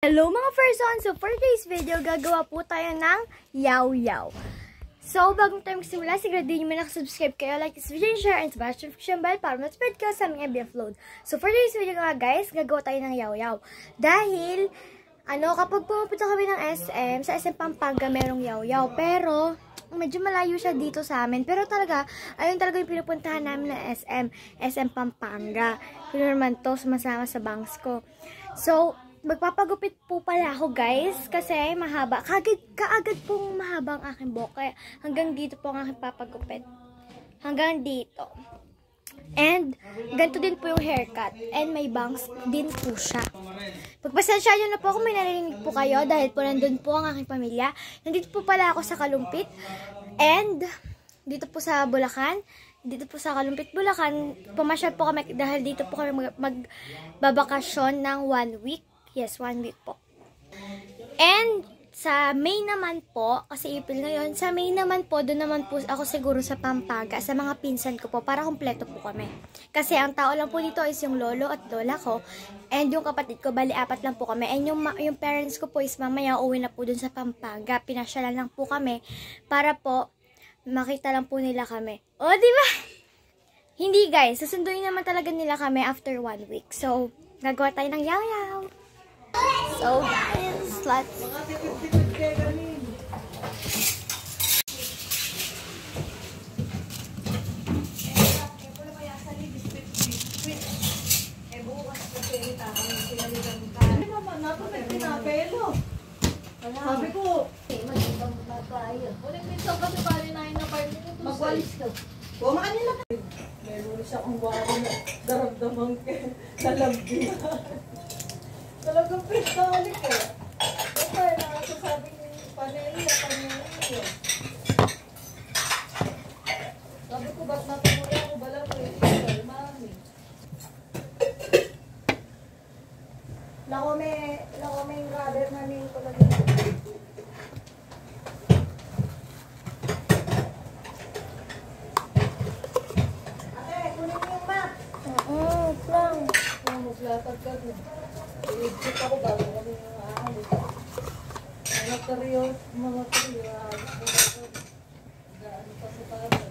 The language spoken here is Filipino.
Hello mga person! So for today's video, gagawa po tayo ng yaw-yaw. So bago tayo magsimula, siguraduhin nyo mo nakasubscribe kayo, like this video, share, and smash the notification bell para matipid ka sa aming every upload. So for today's video nga guys, gagawa tayo ng yaw-yaw. Dahil, kapag pumunta kami ng SM, sa SM Pampanga merong yaw-yaw. Pero, medyo malayo siya dito sa amin. Pero talaga, ayun talaga yung pinupuntahan namin ng SM Pampanga. Yun naman to, sumasama sa bangs ko. So, magpapagupit po pala ako guys kasi mahaba. Kaagad pong mahaba ang aking buhok. Kaya hanggang dito po ang aking papagupit. Hanggang dito. And ganito din po yung haircut. And may bangs din po siya. Pagpasensya nyo na po kung may narinig po kayo dahil po nandun po ang aking pamilya. Nandito po pala ako sa Kalumpit. And dito po sa Bulacan. Dito po sa Kalumpit, Bulacan. Pumasyal po kami dahil dito po kami magbabakasyon ng 1 week. Yes, 1 week po. And sa May naman po, kasi April ngayon, sa May naman po, doon naman po ako siguro sa Pampanga, sa mga pinsan ko po, para kumpleto po kami. Kasi ang tao lang po dito is yung lolo at lola ko, and yung kapatid ko, bali 4 lang po kami. And yung parents ko po is mamaya uwi na po doon sa Pampanga. Pinasyalan lang po kami, para po, makita lang po nila kami. O, diba? Hindi guys, susunduin naman talaga nila kami after 1 week. So, gagawa tayo ng yaw-yaw. So guys, let's sabi ko, minsan kasi pari na yung apartment ko. Magwalis ka. Buma kanila. Meron siya kung baka na daramdaman ka sa labi. Talagang pistalik eh. Okay, nakasasabing paneliya. Sabi ko, ba't natumula ko ba lang ko yung mami? Lako may rubber na name ko lang. Ate, kunin mo yung map. lang. Maglatag ka din. I-exit ako bago kami yung aalis. Mga tariyo, aalis mo ako. Daan pa sa tayo.